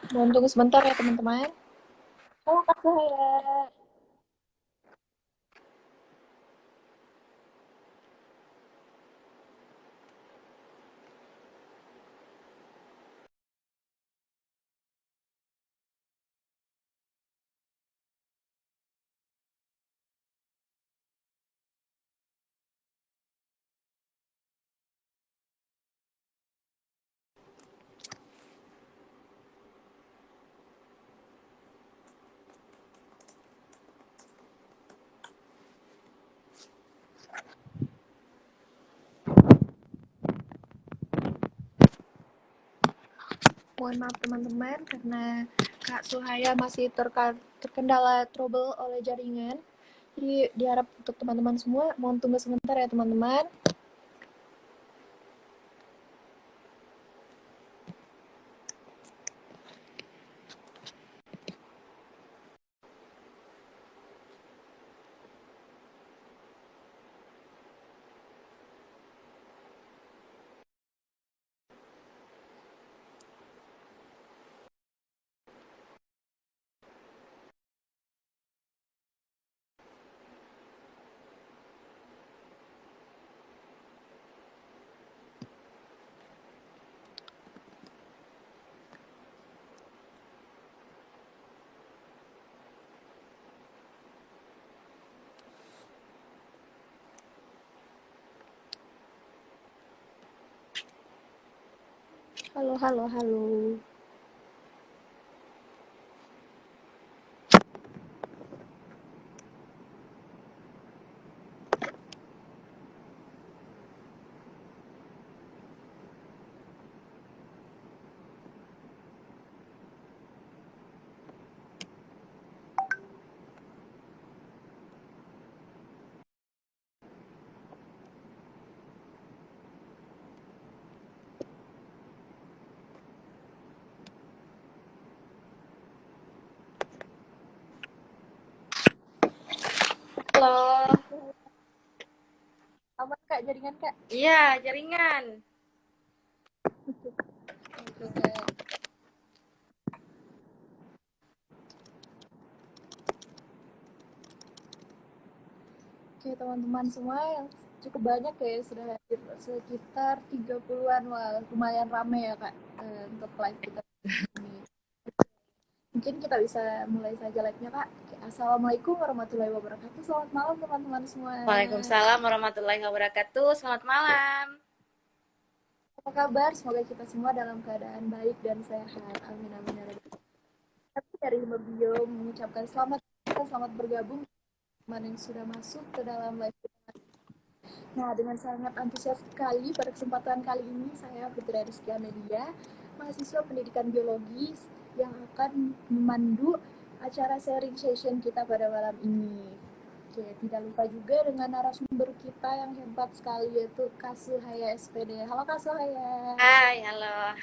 Mohon tunggu sebentar ya teman-teman. Halo Kak Sahaya. Mohon maaf teman-teman karena Kak Suhaya masih terkendala trouble oleh jaringan. Jadi diharap untuk teman-teman semua mohon tunggu sebentar ya teman-teman. Halo, halo, halo. Halo, Aman Kak jaringan Kak? iya jaringan. Oke, Oke teman-teman semua yang cukup banyak ya sudah hadir sekitar 30-an. Wah, lumayan rame ya Kak untuk live kita ini. Mungkin kita bisa mulai saja live-nya, Kak. Oke, Assalamualaikum warahmatullahi wabarakatuh. Selamat malam, teman-teman semua. Waalaikumsalam warahmatullahi wabarakatuh. Selamat malam. Apa kabar? Semoga kita semua dalam keadaan baik dan sehat. Amin, amin, ya Rabbi. Tapi dari Mebio mengucapkan selamat bergabung teman yang sudah masuk ke dalam live kita. Nah, dengan sangat antusias sekali pada kesempatan kali ini, saya Fitri Rizky Amelia, mahasiswa pendidikan biologi yang akan memandu acara sharing session kita pada malam ini. Oke, tidak lupa juga dengan narasumber kita yang hebat sekali yaitu Kak Suhaya SPD. Halo Kak Suhaya. Hai, halo.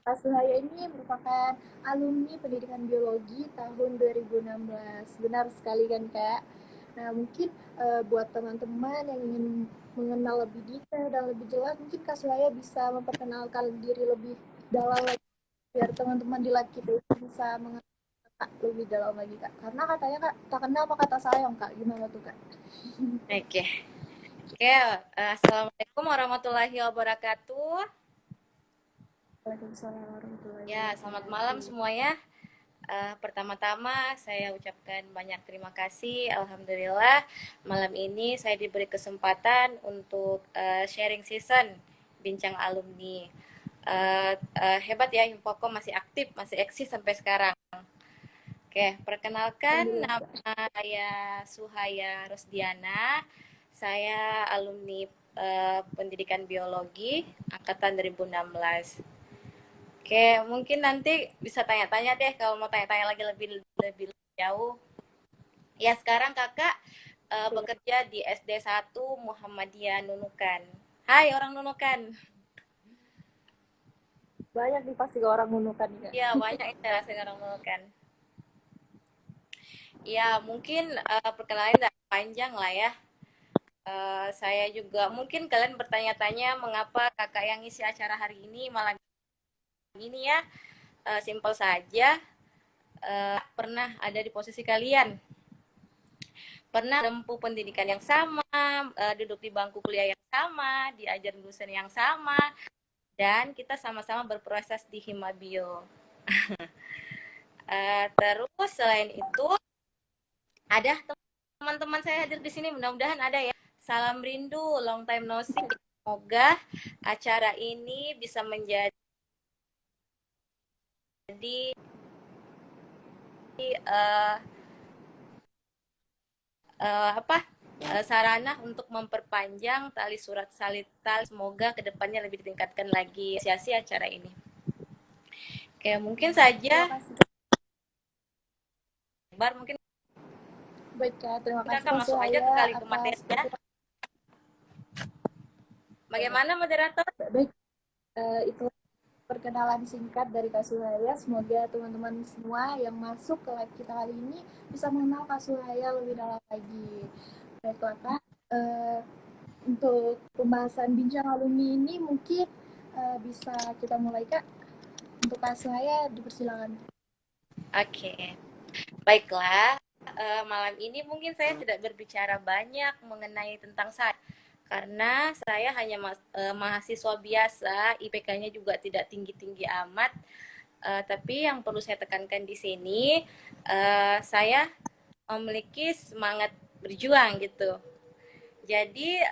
Kak Suhaya ini merupakan alumni pendidikan biologi tahun 2016. Benar sekali kan Kak? Nah mungkin buat teman-teman yang ingin mengenal lebih detail dan lebih jelas, mungkin Kak Suhaya bisa memperkenalkan diri lebih dalam lagi biar teman-teman di live kita bisa mengenal Kak lebih dalam lagi Kak. Karena katanya Kak, tak kenal apa kata sayang Kak. Gimana tuh Kak? Oke, oke. Assalamualaikum warahmatullahi wabarakatuh. Waalaikumsalam warahmatullahi Ya, selamat malam wabarakatuh. semuanya. Pertama-tama saya ucapkan banyak terima kasih. Alhamdulillah malam ini saya diberi kesempatan untuk sharing season bincang alumni. Hebat ya, Infocom masih aktif, masih eksis sampai sekarang. Oke, perkenalkan Alhamdulillah nama Kak. saya Suhaya Rosdiana. Saya alumni Pendidikan Biologi angkatan 2016. Oke, mungkin nanti bisa tanya-tanya deh kalau mau tanya-tanya lagi lebih jauh. Ya, sekarang Kakak Oke. bekerja di SD 1 Muhammadiyah Nunukan. Hai orang Nunukan. Banyak nih pasti orang nunukan nih Kak. Ya, banyak yang saya rasain orang Nunukan. Ya, mungkin perkenalan udah panjang lah ya. Saya juga mungkin kalian bertanya-tanya mengapa kakak yang ngisi acara hari ini malam ini ya. Simpel saja, pernah ada di posisi kalian, pernah menempuh pendidikan yang sama, duduk di bangku kuliah yang sama, diajar dosen yang sama, dan kita sama-sama berproses di Himabio. Terus selain itu ada teman-teman saya hadir di sini, mudah-mudahan ada ya. Salam rindu, long time no see. Semoga acara ini bisa menjadi uh, sarana untuk memperpanjang tali surat salib tali. Semoga kedepannya lebih ditingkatkan lagi sia-sia acara ini. Oke, mungkin saja. Bar mungkin. Baik Kak, terima kasih Kakak Kak masuk aja ke Suhaya kali ke atas materinya. Bagaimana moderator? baik, itu perkenalan singkat dari Kak Suhaya. Semoga teman-teman semua yang masuk ke live kita kali ini bisa mengenal Kak Suhaya lebih dalam lagi. Baiklah Kak, untuk pembahasan bincang alumni ini mungkin bisa kita mulai Kak. Untuk Kak Suhaya dipersilakan. Oke, baiklah. Malam ini mungkin saya tidak berbicara banyak mengenai tentang saya karena saya hanya mahasiswa biasa, IPK-nya juga tidak tinggi-tinggi amat. Tapi yang perlu saya tekankan di sini, saya memiliki semangat berjuang gitu. Jadi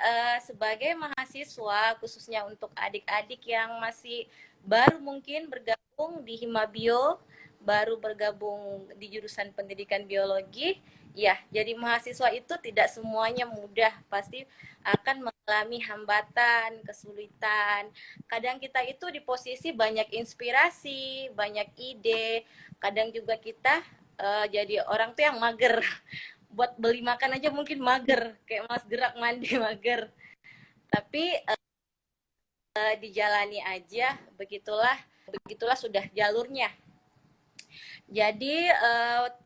sebagai mahasiswa, khususnya untuk adik-adik yang masih baru mungkin bergabung di Himabio, baru bergabung di jurusan pendidikan biologi, ya, jadi mahasiswa itu tidak semuanya mudah, pasti akan mengalami hambatan, kesulitan. Kadang kita itu di posisi banyak inspirasi, banyak ide, kadang juga kita jadi orang tuh yang mager, buat beli makan aja mungkin mager, kayak Mas Gerak mandi mager, tapi dijalani aja, begitulah begitulah sudah jalurnya. Jadi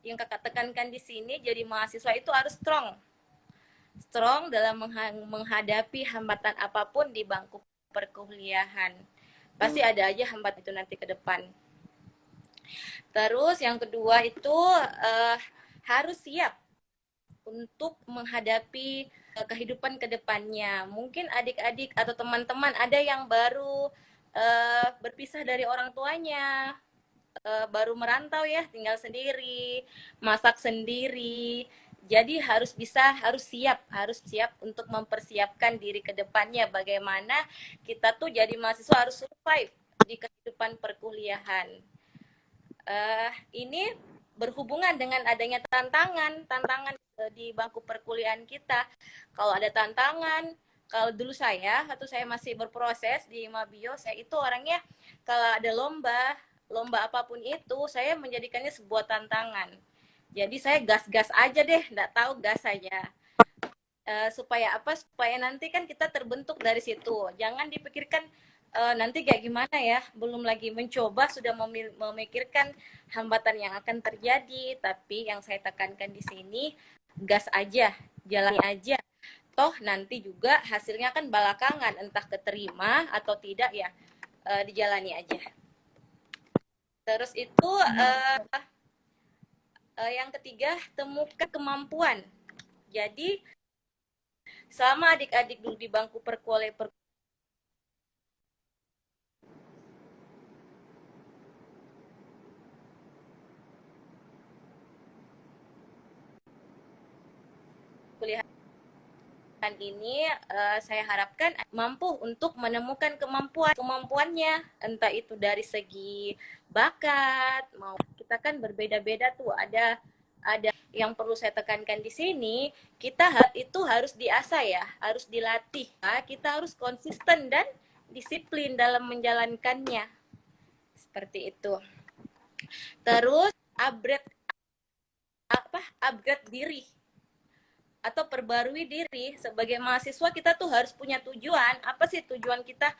yang kakak tekankan di sini, jadi mahasiswa itu harus strong dalam menghadapi hambatan apapun di bangku perkuliahan. Pasti ada aja hambatan itu nanti ke depan. Terus yang kedua itu harus siap untuk menghadapi kehidupan kedepannya. Mungkin adik-adik atau teman-teman ada yang baru berpisah dari orang tuanya, baru merantau ya, tinggal sendiri, masak sendiri. Jadi harus siap untuk mempersiapkan diri ke depannya. Bagaimana kita tuh jadi mahasiswa harus survive di kehidupan perkuliahan. Ini berhubungan dengan adanya tantangan di bangku perkuliahan kita. Kalau ada tantangan, kalau dulu saya masih berproses di Mabio, saya itu orangnya kalau ada lomba apapun itu, saya menjadikannya sebuah tantangan. Jadi saya gas-gas aja deh, nggak tahu gas saja. Supaya apa? Supaya nanti kan kita terbentuk dari situ. Jangan dipikirkan nanti kayak gimana ya, belum lagi mencoba sudah memikirkan hambatan yang akan terjadi. Tapi yang saya tekankan di sini, gas aja, jalani aja. Toh nanti juga hasilnya kan belakangan, entah keterima atau tidak ya, dijalani aja. Terus itu yang ketiga, temukan kemampuan. Jadi selama adik-adik duduk di bangku perkuliahan ini, saya harapkan mampu untuk menemukan kemampuannya, entah itu dari segi bakat, mau kita kan berbeda-beda tuh, ada yang perlu saya tekankan di sini, kita itu harus diasah ya, harus dilatih. Nah, kita harus konsisten dan disiplin dalam menjalankannya. Seperti itu. Terus upgrade diri atau perbarui diri sebagai mahasiswa. Kita tuh harus punya tujuan. Apa sih tujuan kita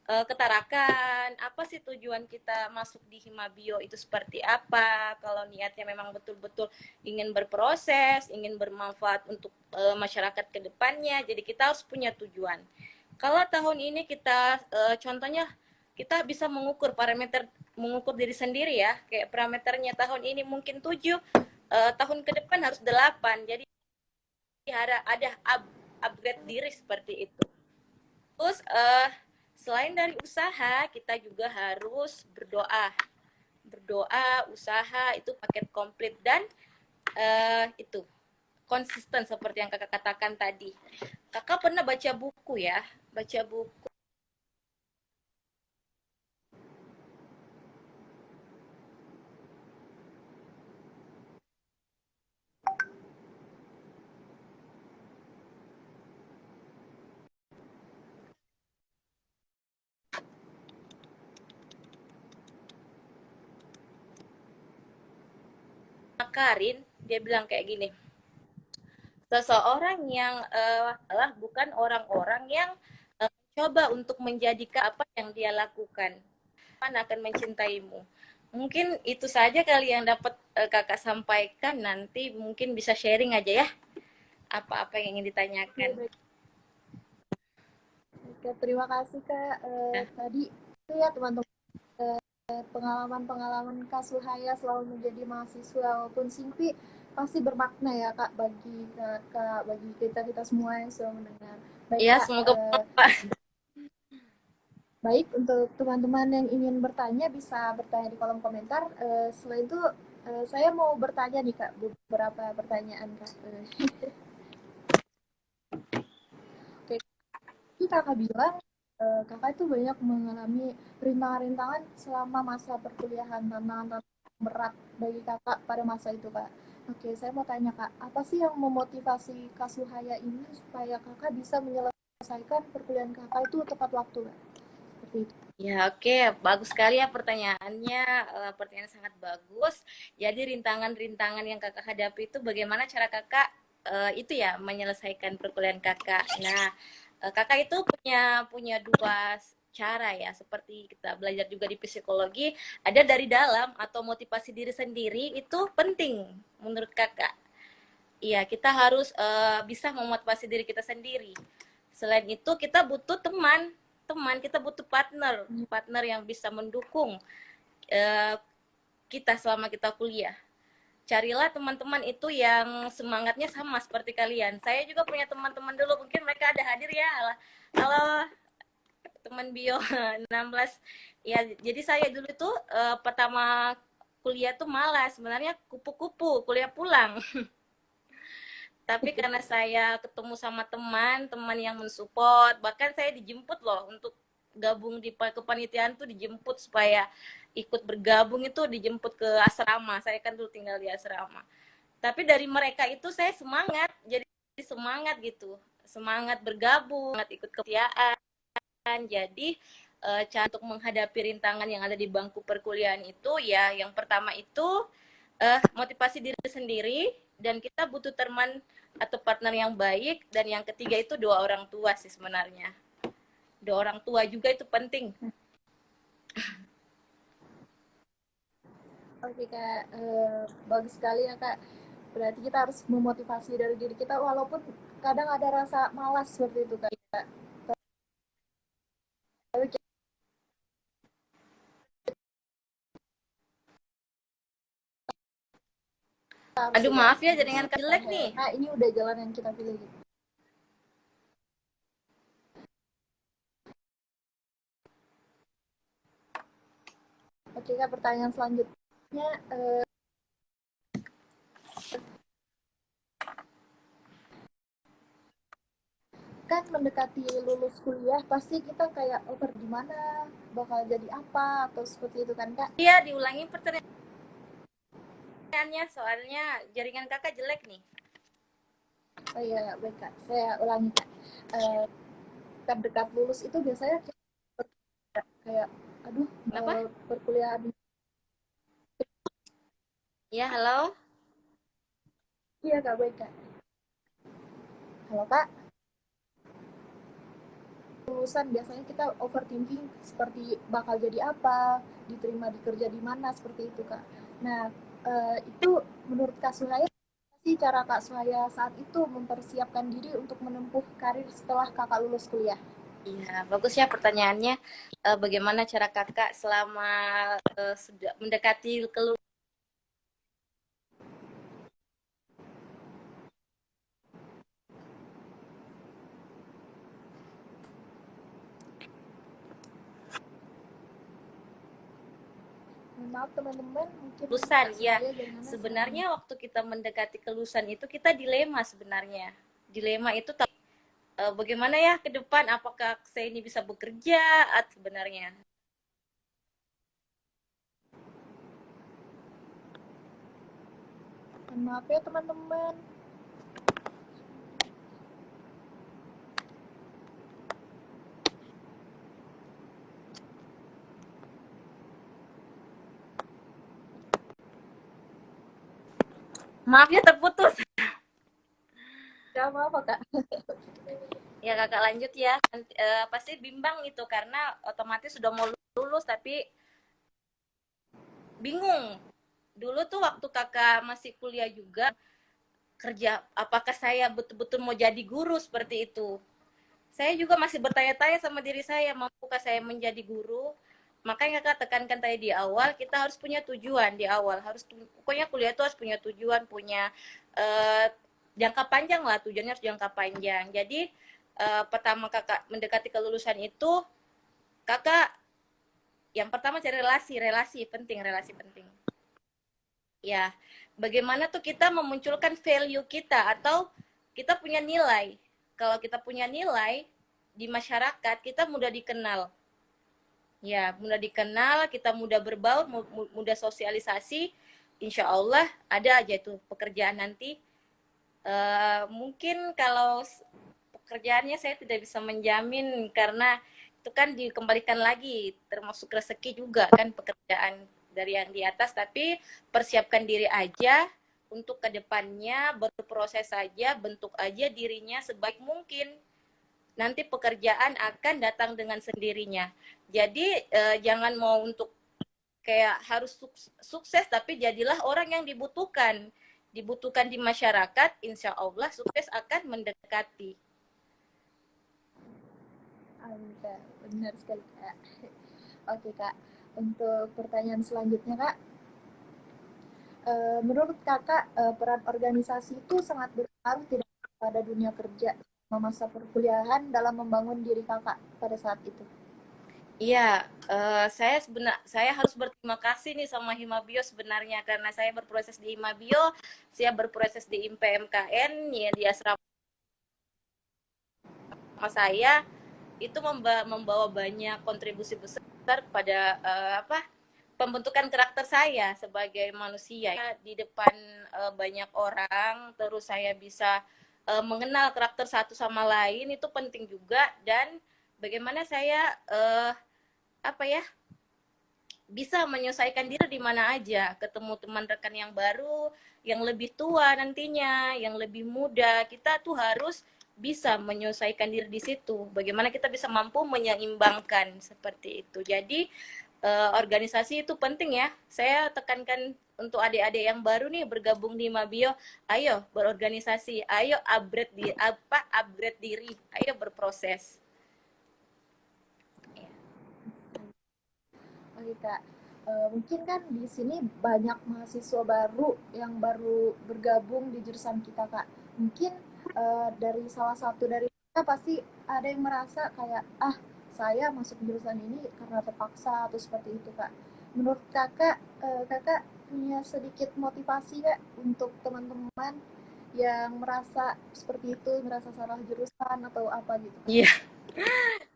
ketarakan? Apa sih tujuan kita masuk di Himabio itu seperti apa? Kalau niatnya memang betul-betul ingin berproses, ingin bermanfaat untuk masyarakat ke depannya, jadi kita harus punya tujuan. Kalau tahun ini kita contohnya kita bisa mengukur diri sendiri ya, kayak parameternya tahun ini mungkin 7, tahun ke depan harus 8. Jadi ada upgrade diri seperti itu. Terus selain dari usaha, kita juga harus berdoa, usaha itu paket komplit, dan itu konsisten seperti yang kakak katakan tadi. Kakak pernah baca buku ya, baca buku Karin, dia bilang kayak gini, seseorang yang bukan orang-orang yang coba untuk menjadikan apa yang dia lakukan akan mencintaimu. Mungkin itu saja kali yang dapat kakak sampaikan. Nanti mungkin bisa sharing aja ya apa-apa yang ingin ditanyakan. Baik. Oke, terima kasih Kak. Nah, Tadi itu ya teman-teman, pengalaman-pengalaman Kak Suhaya selama menjadi mahasiswa walaupun Simpi pasti bermakna ya Kak bagi Kakak, bagi kita semua yang sudah mendengar. Baik ya Kak, semoga bermanfaat. baik untuk teman-teman yang ingin bertanya bisa bertanya di kolom komentar. Selain itu saya mau bertanya nih Kak beberapa pertanyaan Kak. Oke, ini Kakak bilang Kakak itu banyak mengalami rintangan-rintangan selama masa perkuliahan, tantangan berat bagi Kakak pada masa itu Kak. Oke, saya mau tanya Kak, apa sih yang memotivasi Kak Suhaya ini supaya Kakak bisa menyelesaikan perkuliahan Kakak itu tepat waktu Kak? Seperti itu. Ya, oke, bagus sekali ya pertanyaannya. Pertanyaan sangat bagus. Jadi rintangan-rintangan yang kakak hadapi itu bagaimana cara kakak itu ya menyelesaikan perkuliahan kakak. Nah, kakak itu punya punya dua cara ya, seperti kita belajar juga di psikologi, ada dari dalam atau motivasi diri sendiri itu penting menurut kakak. Iya, kita harus bisa memotivasi diri kita sendiri. Selain itu, kita butuh teman, kita butuh partner yang bisa mendukung uh, kita selama kita kuliah. Carilah teman-teman itu yang semangatnya sama seperti kalian. Saya juga punya teman-teman dulu, mungkin mereka ada hadir ya. Halo, teman bio 16. Ya, jadi saya dulu tuh pertama kuliah tuh malas, sebenarnya kupu-kupu, kuliah pulang. Tapi karena saya ketemu sama teman yang mensupport, bahkan saya dijemput loh untuk gabung di kepanitiaan tuh, dijemput supaya ikut bergabung, itu dijemput ke asrama. Saya kan dulu tinggal di asrama. Tapi dari mereka itu saya semangat, jadi semangat gitu, semangat bergabung, semangat ikut kepanitiaan. Jadi cara untuk menghadapi rintangan yang ada di bangku perkuliahan itu ya, yang pertama itu motivasi diri sendiri, dan kita butuh teman atau partner yang baik, dan yang ketiga itu doa orang tua sih sebenarnya. Doa orang tua juga itu penting. Oke Kak, bagus sekali ya Kak. Berarti kita harus memotivasi dari diri kita walaupun kadang ada rasa malas seperti itu Kak. Tapi kita harus Aduh coba. maaf ya, Jadi jaringan jelek nih. Kak, ini udah jalan yang kita pilih. Oke Kak, pertanyaan selanjutnya, kan mendekati lulus kuliah pasti kita kayak over di mana, bakal jadi apa atau seperti itu kan Kak? Iya, diulangi pertanyaannya, soalnya jaringan kakak jelek nih. Oh iya, baik Kak. Saya ulangi Kak. Terdekat lulus itu biasanya kayak, aduh, Kenapa? perkuliahan. Ya, halo. Iya Kak, baik Kak. Halo Kak. Lulusan biasanya kita overthinking seperti bakal jadi apa, diterima di kerja di mana, seperti itu Kak. Nah, itu menurut Kak Suhaya sih cara Kak Suhaya saat itu mempersiapkan diri untuk menempuh karir setelah Kakak lulus kuliah? Iya, bagus ya pertanyaannya. Bagaimana cara kakak selama sudah mendekati kelulusan? Maaf teman-teman, mungkin Kak Ya, Soraya jaringannya sedang. sebenarnya waktu kita mendekati kelulusan itu kita dilema sebenarnya. Dilema itu bagaimana ya ke depan? Apakah saya ini bisa bekerja? Atau sebenarnya? Maaf ya teman-teman. Maaf ya terputus. Gak apa-apa Kak. Ya kakak lanjut ya. Nanti, pasti bimbang itu karena otomatis sudah mau lulus tapi bingung. Dulu tuh waktu kakak masih kuliah juga kerja, apakah saya betul-betul mau jadi guru seperti itu? Saya juga masih bertanya-tanya sama diri saya, mampukah saya menjadi guru? Makanya kakak tekankan tadi di awal, kita harus punya tujuan di awal. Harus pokoknya kuliah itu harus punya tujuan, punya eh, jangka panjang lah, tujuannya harus jangka panjang. Jadi pertama kakak mendekati kelulusan itu, kakak yang pertama cari relasi, relasi penting. Ya, bagaimana tuh kita memunculkan value kita atau kita punya nilai. Kalau kita punya nilai di masyarakat, kita mudah dikenal. Ya, mudah dikenal, kita mudah berbaur, mudah sosialisasi. Insya Allah ada aja tuh pekerjaan nanti. Mungkin kalau pekerjaannya saya tidak bisa menjamin karena itu kan dikembalikan lagi termasuk rezeki juga kan pekerjaan dari yang di atas, tapi persiapkan diri aja untuk kedepannya, berproses saja, bentuk aja dirinya sebaik mungkin, nanti pekerjaan akan datang dengan sendirinya. Jadi jangan mau untuk kayak harus sukses, tapi jadilah orang yang dibutuhkan di masyarakat. Insya Allah sukses akan mendekati. Amin Kak, benar sekali Kak. Oke Kak, untuk pertanyaan selanjutnya Kak, menurut Kakak peran organisasi itu sangat berpengaruh tidak pada dunia kerja selama masa perkuliahan dalam membangun diri Kakak pada saat itu? Iya, saya harus berterima kasih nih sama Himabio sebenarnya karena saya berproses di Himabio, saya berproses di IMPMKN ya di asrama saya itu membawa banyak kontribusi besar pada pembentukan karakter saya sebagai manusia di depan banyak orang, terus saya bisa mengenal karakter satu sama lain itu penting juga, dan bagaimana saya apa ya bisa menyelesaikan diri di mana aja, ketemu teman rekan yang baru, yang lebih tua nantinya, yang lebih muda, kita tuh harus bisa menyelesaikan diri di situ. Bagaimana kita bisa mampu menyeimbangkan seperti itu. Jadi organisasi itu penting ya. Saya tekankan untuk adik-adik yang baru nih bergabung di Mabio, ayo berorganisasi, ayo upgrade diri, ayo berproses. Oke Kak, mungkin kan di sini banyak mahasiswa baru yang baru bergabung di jurusan kita Kak. Mungkin dari salah satu dari kita pasti ada yang merasa kayak saya masuk jurusan ini karena terpaksa atau seperti itu Kak. Menurut Kakak, Kakak punya sedikit motivasi Kak untuk teman-teman yang merasa seperti itu, merasa salah jurusan atau apa gitu Kak? Iya,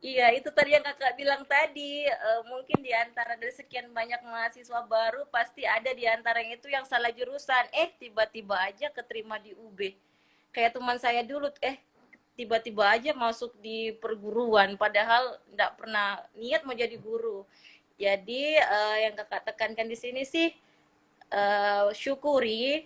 iya, itu tadi yang kakak bilang tadi. Mungkin di antara dari sekian banyak mahasiswa baru, pasti ada di antaranya itu yang salah jurusan. Tiba-tiba aja keterima di UB. Kayak teman saya dulu, tiba-tiba aja masuk di perguruan, padahal nggak pernah niat mau jadi guru. Jadi yang kakak tekankan di sini sih, syukuri,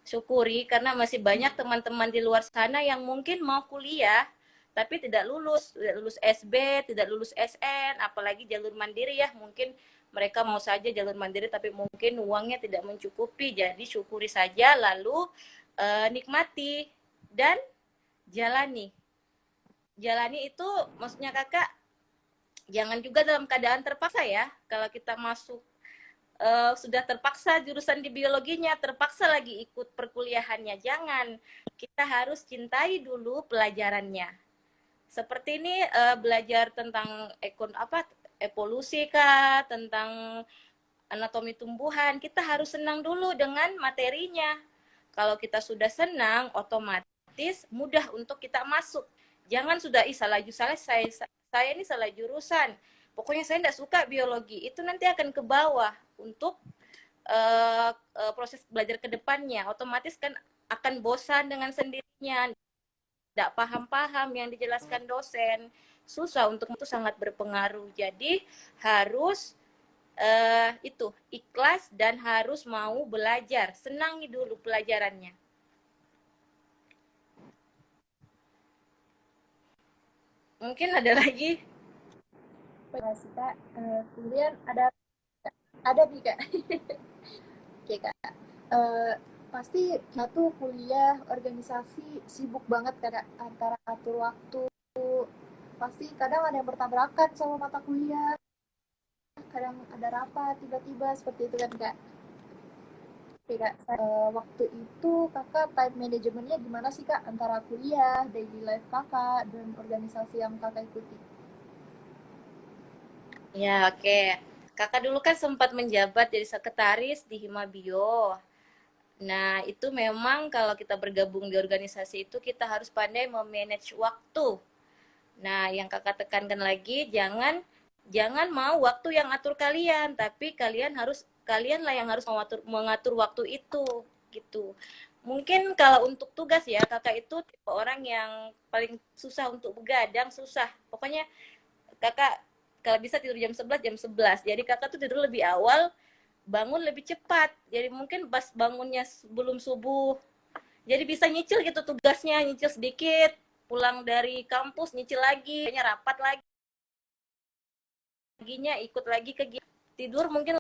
syukuri karena masih banyak teman-teman di luar sana yang mungkin mau kuliah tapi tidak lulus SB, tidak lulus SN, apalagi jalur mandiri ya. Mungkin mereka mau saja jalur mandiri tapi mungkin uangnya tidak mencukupi. Jadi syukuri saja lalu nikmati dan jalani. jalani itu, maksudnya kakak jangan juga dalam keadaan terpaksa ya. Kalau kita masuk sudah terpaksa jurusan di biologinya, terpaksa lagi ikut perkuliahannya, jangan. Kita harus cintai dulu pelajarannya. Seperti ini belajar tentang evolusi kah, tentang anatomi tumbuhan, kita harus senang dulu dengan materinya. Kalau kita sudah senang, otomatis mudah untuk kita masuk. Jangan sudah saya ini salah jurusan. Pokoknya saya tidak suka biologi. Itu nanti akan ke bawah untuk proses belajar ke depannya. Otomatis kan akan bosan dengan sendirinya, tidak paham-paham yang dijelaskan dosen. Susah, untuk itu sangat berpengaruh. Jadi harus itu ikhlas dan harus mau belajar, senangi dulu pelajarannya. Mungkin ada lagi. Terima kasih Kak. Kemudian ada nih Kak. Oke Kak. Eh, Pasti kita tuh kuliah organisasi sibuk banget Kak, antara atur waktu, pasti kadang ada yang bertabrakan sama mata kuliah, kadang ada rapat tiba-tiba seperti itu kan Kak. Oke Kak, waktu itu Kakak time manajemennya gimana sih Kak antara kuliah, daily life Kakak, dan organisasi yang Kakak ikuti? Ya, oke. Okay. Kakak dulu kan sempat menjabat jadi sekretaris di Himabio. Nah, itu memang kalau kita bergabung di organisasi itu kita harus pandai memanage waktu. Nah, yang kakak tekankan lagi, jangan jangan mau waktu yang atur kalian, tapi kalianlah yang harus mengatur waktu itu, gitu. Mungkin kalau untuk tugas ya, kakak itu tipe orang yang paling susah untuk begadang, susah. Pokoknya kakak kalau bisa tidur jam 11. Jadi kakak tuh tidur lebih awal, bangun lebih cepat. Jadi mungkin pas bangunnya sebelum subuh, jadi bisa nyicil gitu tugasnya, nyicil sedikit, pulang dari kampus nyicil lagi, kayaknya rapat laginya ikut lagi ke tidur mungkin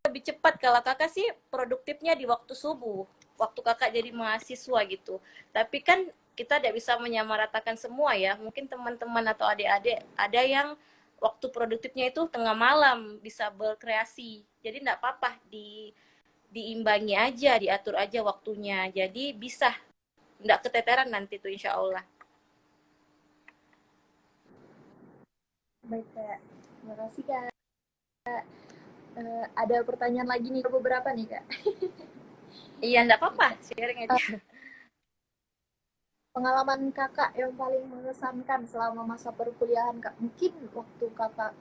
lebih cepat. Kalau kakak sih produktifnya di waktu subuh, waktu kakak jadi mahasiswa gitu. Tapi kan kita tidak bisa menyamaratakan semua ya. Mungkin teman-teman atau adik-adik ada yang waktu produktifnya itu tengah malam bisa berkreasi. Jadi tidak apa-apa, diimbangi aja, diatur aja waktunya. Jadi bisa tidak keteteran nanti tuh insya Allah. Baik Kak, terima kasih Kak. Ada pertanyaan lagi nih, beberapa nih Kak. Iya, tidak apa-apa, Kak. sharing Uh, aja. Pengalaman kakak yang paling mengesankan selama masa perkuliahan Kak, mungkin waktu kakak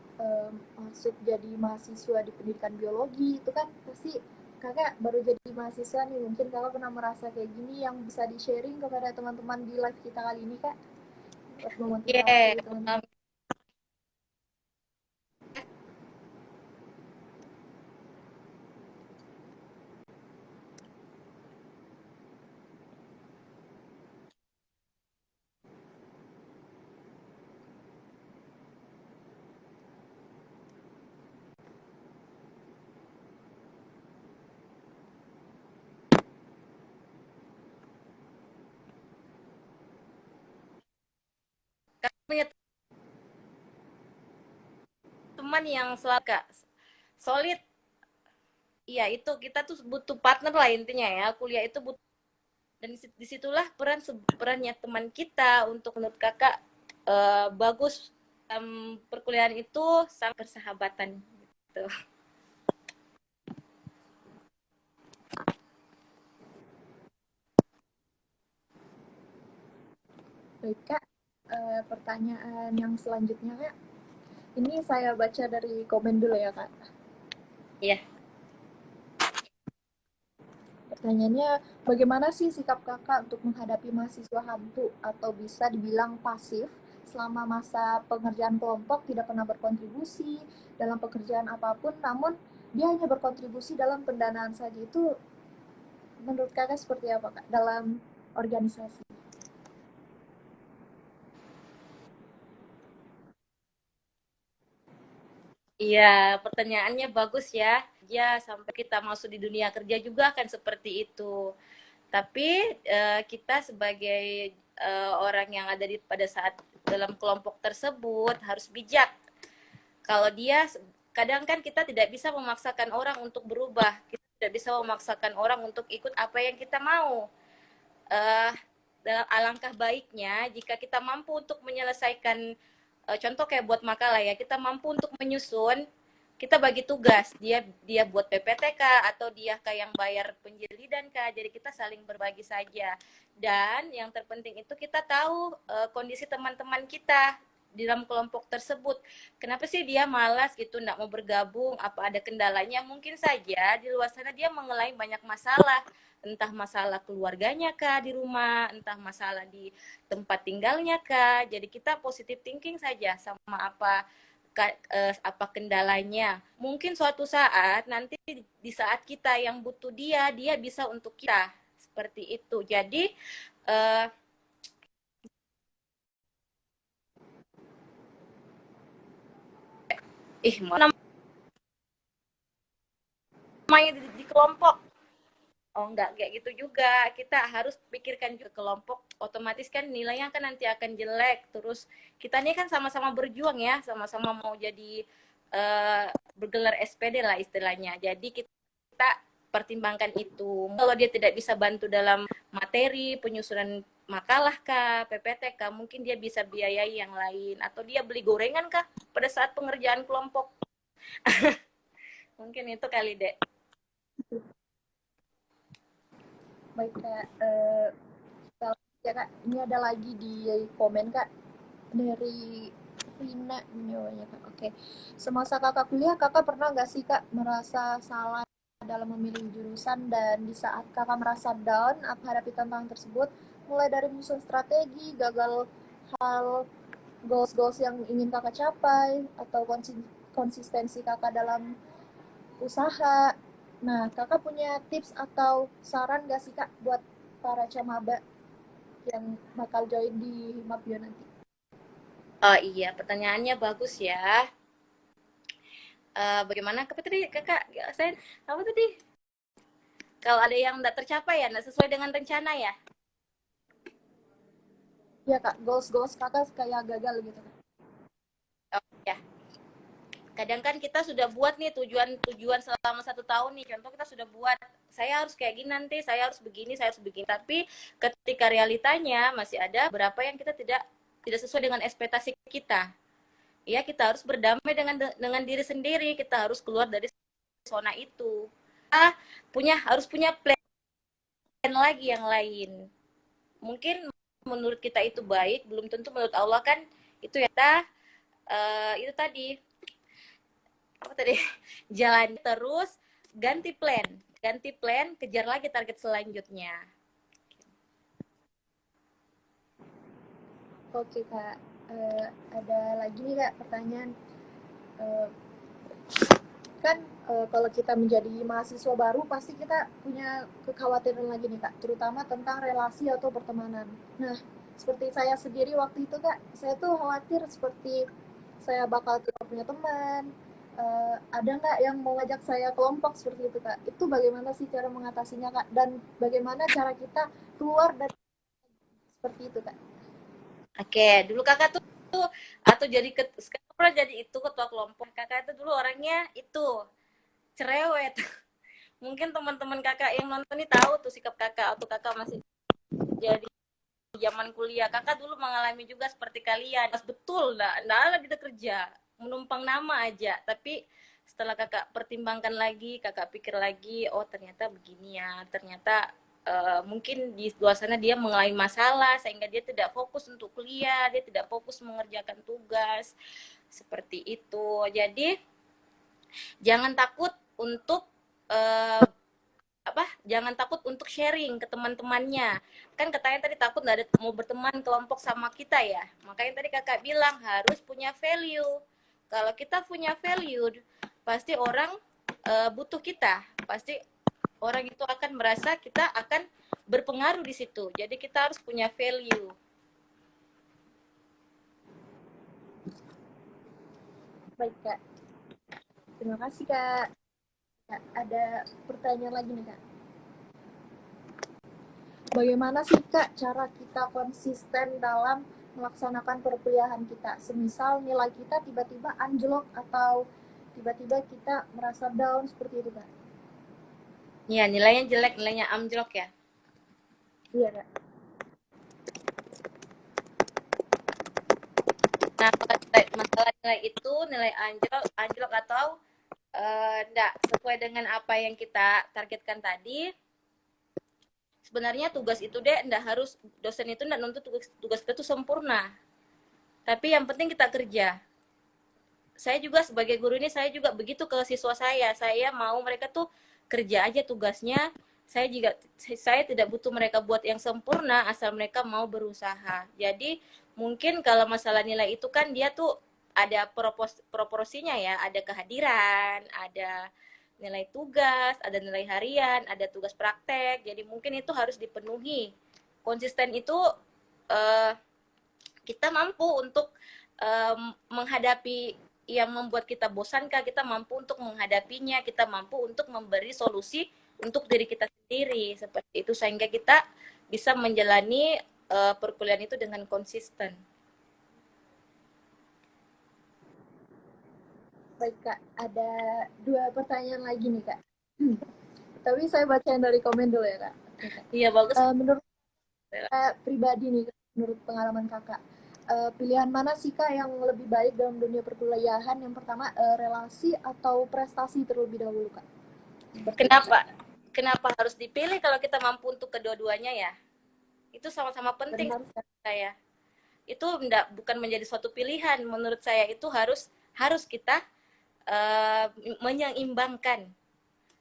masuk jadi mahasiswa di pendidikan biologi itu kan pasti kakak baru jadi mahasiswa nih, mungkin kakak pernah merasa kayak gini yang bisa di sharing kepada teman-teman di live kita kali ini Kak, buat memotivasi Yeah, teman-teman. punya teman yang selalu kak solid. Iya, itu kita tuh butuh partner lah intinya ya. Kuliah itu butuh, dan disitulah perannya teman kita untuk menurut kakak bagus perkuliahan itu sangat persahabatan gitu. Baik Kak, pertanyaan yang selanjutnya Kak, ini saya baca dari komen dulu ya Kak. Iya. Pertanyaannya, bagaimana sih sikap kakak untuk menghadapi mahasiswa hantu atau bisa dibilang pasif selama masa pengerjaan kelompok, tidak pernah berkontribusi dalam pekerjaan apapun, namun dia hanya berkontribusi dalam pendanaan saja. Itu menurut kakak seperti apa Kak dalam organisasi? Iya, pertanyaannya bagus ya. Ya, sampai kita masuk di dunia kerja juga akan seperti itu. Tapi kita sebagai orang yang ada pada saat dalam kelompok tersebut harus bijak. Kalau dia kadang kan kita tidak bisa memaksakan orang untuk berubah, kita tidak bisa memaksakan orang untuk ikut apa yang kita mau. uh, Dalam alangkah baiknya jika kita mampu untuk menyelesaikan, contoh kayak buat makalah ya, kita mampu untuk menyusun, kita bagi tugas, dia dia buat PPT kah atau dia kayak yang bayar penjelidan kah, jadi kita saling berbagi saja. Dan yang terpenting itu kita tahu kondisi teman-teman kita di dalam kelompok tersebut. Kenapa sih dia malas gitu, nggak mau bergabung? Apa ada kendalanya? Mungkin saja di luar sana dia mengalami banyak masalah, entah masalah keluarganya kah di rumah, entah masalah di tempat tinggalnya kah. Jadi kita positive thinking saja sama apa kendalanya. Mungkin suatu saat nanti di saat kita yang butuh dia, dia bisa untuk kita. Seperti itu. Jadi uh, mau namanya di kelompok. Oh enggak, kayak gitu juga. Kita harus pikirkan juga kelompok, otomatis kan nilainya kan nanti akan jelek. Terus kita ini kan sama-sama berjuang ya, sama-sama mau jadi bergelar SPD lah istilahnya. Jadi kita pertimbangkan itu. Kalau dia tidak bisa bantu dalam materi, penyusunan makalah kah, PPT kah, mungkin dia bisa biayai yang lain. Atau dia beli gorengan kah pada saat pengerjaan kelompok. Mungkin itu kali, Dek. Baik Kak, kalau ya Kak, ini ada lagi di komen Kak dari Rina namanya Kak. Oke, semasa Kakak kuliah, Kakak pernah nggak sih Kak merasa salah dalam memilih jurusan, dan di saat Kakak merasa down menghadapi tantangan tersebut, mulai dari menyusun strategi, gagal hal goals-goals yang ingin Kakak capai, atau konsistensi Kakak dalam usaha. Nah, Kakak punya tips atau saran nggak sih Kak buat para camaba yang bakal join di Mapio nanti? Oh iya, pertanyaannya bagus ya. Bagaimana apa tadi kakak? Saya apa tadi? Kalau ada yang tidak tercapai ya, tidak sesuai dengan rencana ya. Ya Kak, goals-goals Kakak kayak gagal gitu Kak. Oh ya, kadang kan kita sudah buat nih tujuan selama 1 tahun nih. Contoh kita sudah buat, saya harus kayak gini nanti, saya harus begini, saya harus begini. Tapi ketika realitanya masih ada berapa yang kita tidak sesuai dengan ekspektasi kita. Ya kita harus berdamai dengan diri sendiri. Kita harus keluar dari zona itu. Kita harus punya plan lagi yang lain. Mungkin menurut kita itu baik, belum tentu menurut Allah kan itu ya. Kita itu tadi apa tadi jalan terus, ganti plan, kejar lagi target selanjutnya. Oke Kak, ada lagi nih Kak pertanyaan. Eh, kan kalau kita menjadi mahasiswa baru pasti kita punya kekhawatiran lagi nih Kak, terutama tentang relasi atau pertemanan. Nah, seperti saya sendiri waktu itu Kak, saya tuh khawatir seperti saya bakal tidak punya teman. Ada nggak yang mau ngajak saya kelompok seperti itu Kak? Itu bagaimana sih cara mengatasinya Kak? Dan bagaimana cara kita keluar dari seperti itu Kak? Oke, dulu kakak tuh atau sekarang pernah jadi itu ketua kelompok. Kakak itu dulu orangnya itu cerewet. Mungkin teman-teman kakak yang nonton ini tahu tuh sikap kakak, atau kakak masih jadi zaman kuliah. Kakak dulu mengalami juga seperti kalian. Pas betul, nggak lagi kerja, menumpang nama aja. Tapi setelah kakak pertimbangkan lagi, kakak pikir lagi, oh ternyata begini ya, ternyata mungkin di luar sana dia mengalami masalah sehingga dia tidak fokus untuk kuliah, dia tidak fokus mengerjakan tugas seperti itu. Jadi jangan takut untuk uh, jangan takut untuk sharing ke teman-temannya. Kan katanya tadi takut nggak ada mau berteman kelompok sama kita ya. Makanya tadi kakak bilang harus punya value. Kalau kita punya value, pasti orang butuh kita. Pasti orang itu akan merasa kita akan berpengaruh di situ. Jadi kita harus punya value. Baik Kak, terima kasih Kak. Kak, ada pertanyaan lagi nih Kak. bagaimana sih Kak cara kita konsisten dalam melaksanakan perkuliahan kita? Semisal nilai kita tiba-tiba anjlok atau tiba-tiba kita merasa down seperti itu Kak. Ya, nilainya jelek, nilainya amjlok ya. Iya Kak. Nah, masalah nilai itu, nilai anjlok, anjlok atau enggak sesuai dengan apa yang kita targetkan tadi, sebenarnya tugas itu deh enggak harus, dosen itu enggak nuntut tugas kita tuh sempurna. Tapi yang penting kita kerja. Saya juga sebagai guru ini saya juga begitu ke siswa saya mau mereka tuh kerja aja tugasnya. Saya tidak butuh mereka buat yang sempurna asal mereka mau berusaha. Jadi mungkin kalau masalah nilai itu kan dia tuh ada proporsinya ya, ada kehadiran, ada nilai tugas, ada nilai harian, ada tugas praktek. Jadi mungkin itu harus dipenuhi. Konsisten itu eh, kita mampu untuk menghadapi yang membuat kita bosan, kah, kita mampu untuk menghadapinya, kita mampu untuk memberi solusi untuk diri kita sendiri seperti itu sehingga kita bisa menjalani perkuliahan itu dengan konsisten. Baik Kak, ada dua pertanyaan lagi nih Kak. Tapi saya baca yang dari komen dulu ya Kak. Oke, Kak. Iya bagus. Menurut Kak pribadi nih, menurut pengalaman Kakak, pilihan mana sih Kak yang lebih baik dalam dunia perkuliahan? Yang pertama, relasi atau prestasi terlebih dahulu Kak? Seperti itu Kak. Kenapa? Kenapa harus dipilih kalau kita mampu untuk kedua-duanya ya? Itu sama-sama penting Benar Kak. saya. Itu bukan menjadi suatu pilihan menurut saya, itu harus kita menyeimbangkan.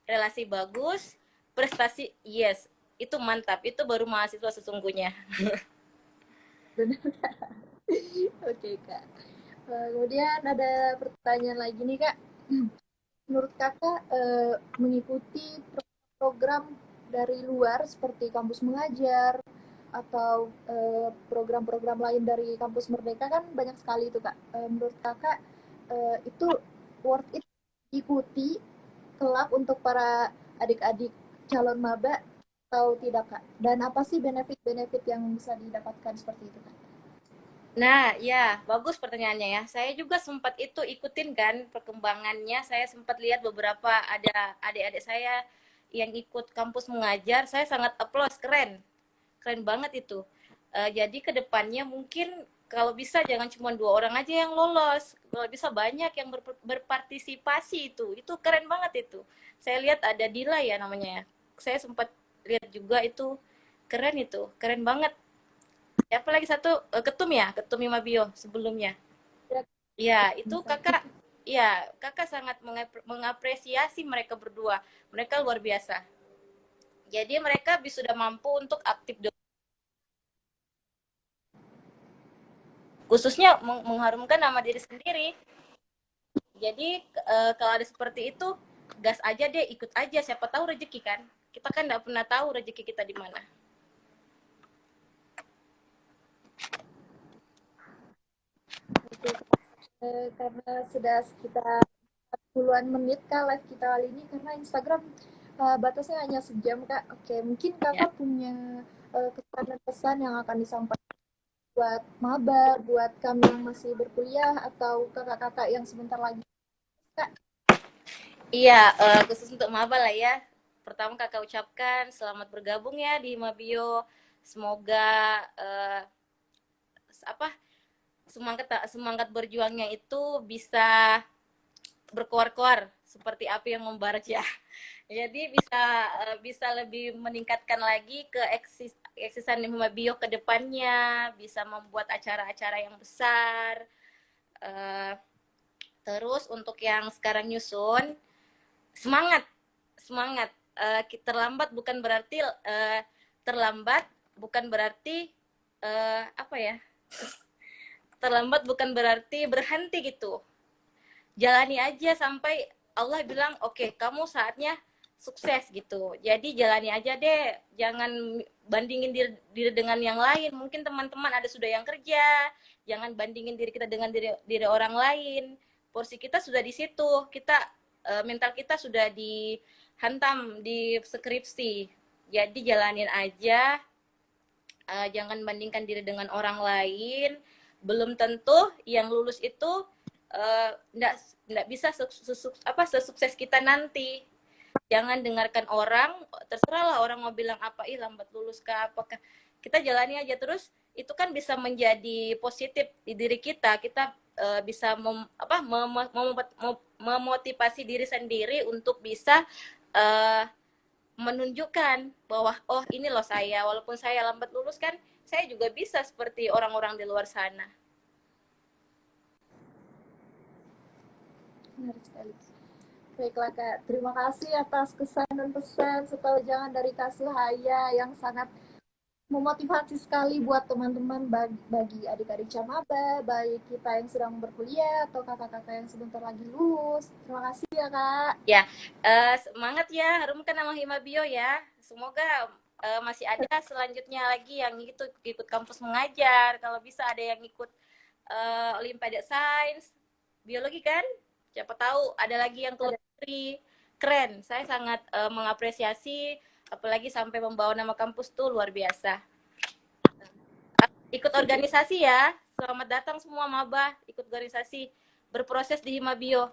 Relasi bagus, prestasi yes, itu mantap, itu baru mahasiswa sesungguhnya. Benar Kak. Oke Kak. Kemudian ada pertanyaan lagi nih Kak. Menurut Kakak, mengikuti program dari luar seperti kampus mengajar atau program-program lain dari kampus Merdeka kan banyak sekali itu Kak. Menurut Kakak, itu worth it diikuti kelak untuk para adik-adik calon maba atau tidak Kak? Dan apa sih benefit-benefit yang bisa didapatkan seperti itu Kak? Nah, ya, bagus pertanyaannya ya. Saya juga sempat itu ikutin kan perkembangannya. Saya sempat lihat beberapa ada adik-adik saya yang ikut kampus mengajar. Saya sangat applause, keren. Keren banget itu. Jadi kedepannya mungkin kalau bisa jangan cuma 2 orang aja yang lolos. Kalau bisa banyak yang berpartisipasi itu keren banget itu. Saya lihat ada Dila ya namanya ya. Saya sempat lihat juga itu keren banget. Siapa lagi satu, Ketum Mabio sebelumnya. Ya, Ya, itu bisa. kakak, ya kakak sangat mengapresiasi mereka berdua. Mereka luar biasa. Jadi mereka sudah mampu untuk aktif, khususnya mengharumkan nama diri sendiri. Jadi kalau ada seperti itu, gas aja deh, ikut aja. Siapa tahu rezeki kan. Kita kan nggak pernah tahu rezeki kita di mana. Oke, karena sudah sekitar puluhan menit Kak live kita kali ini karena Instagram batasnya hanya sejam Kak. Oke, mungkin Ya. Kakak punya kesan dan pesan yang akan disampaikan buat maba, buat kami yang masih berkuliah atau kakak-kakak yang sebentar lagi Kak. Iya, khusus untuk maba lah ya. Pertama kakak ucapkan selamat bergabung ya di Mabio. Semoga apa semangat semangat berjuangnya itu bisa berkoar-koar seperti api yang membara ya. Jadi bisa lebih meningkatkan lagi ke eksisan Mabio ke depannya, bisa membuat acara-acara yang besar. Uh, Terus untuk yang sekarang nyusun, semangat, semangat. Terlambat bukan berarti terlambat bukan berarti apa ya? Terlambat bukan berarti berhenti gitu. Jalani aja sampai Allah bilang oke, okay, kamu saatnya sukses gitu. Jadi jalani aja deh, jangan bandingin diri dengan yang lain. Mungkin teman-teman ada sudah yang kerja, jangan bandingin diri kita dengan diri orang lain. Porsi kita sudah di situ, kita mental kita sudah dihantam di skripsi. Jadi jalanin aja, Jangan bandingkan diri dengan orang lain. Belum tentu yang lulus itu nggak bisa sesukses kita nanti. Jangan dengarkan orang, terserahlah orang mau bilang apa, ih lambat lulus kah, apakah kita jalani aja terus. Itu kan bisa menjadi positif di diri kita. Kita bisa memotivasi diri sendiri untuk bisa uh, menunjukkan bahwa oh ini loh saya, walaupun saya lambat lulus kan saya juga bisa seperti orang-orang di luar sana. Benar sekali. Baiklah Kak, terima kasih atas kesan dan pesan serta ujangan dari Kak Suhaya yang sangat memotivasi sekali buat teman-teman bagi adik-adik Camaba, baik kita yang sedang berkuliah atau kakak-kakak yang sebentar lagi lulus. Terima kasih ya Kak. Ya, semangat ya, harumkan nama Himabio ya. Semoga masih ada selanjutnya lagi yang ikut kampus mengajar. Kalau bisa ada yang ikut Olimpiade Sains, biologi kan? Siapa tahu ada lagi yang ke luar negeri. Keren, saya sangat mengapresiasi, apalagi sampai membawa nama kampus tuh luar biasa. Ikut organisasi ya, selamat datang semua maba, ikut organisasi, berproses di Himabio.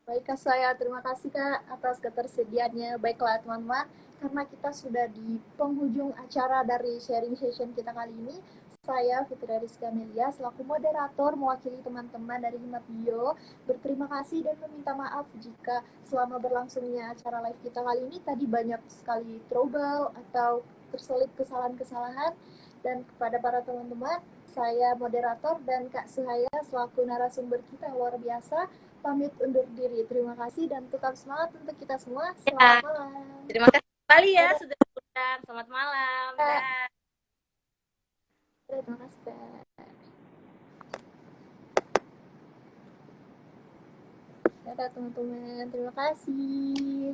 Baik Kak saya, terima kasih Kak atas ketersediaannya. Baiklah teman-teman, karena kita sudah di penghujung acara dari sharing session kita kali ini, saya Fitri Rizka Melia selaku moderator mewakili teman-teman dari Himabio berterima kasih dan meminta maaf jika selama berlangsungnya acara live kita kali ini tadi banyak sekali trouble atau terselip kesalahan-kesalahan. Dan kepada para teman-teman, saya moderator dan Kak Suhaya selaku narasumber kita yang luar biasa pamit undur diri. Terima kasih dan tetap semangat untuk kita semua. Ya, Selamat malam. terima kasih kembali ya Dadah. sudah diundang. Selamat malam. Dah. Terima kasih, Kak. Dadah teman-teman. Terima kasih.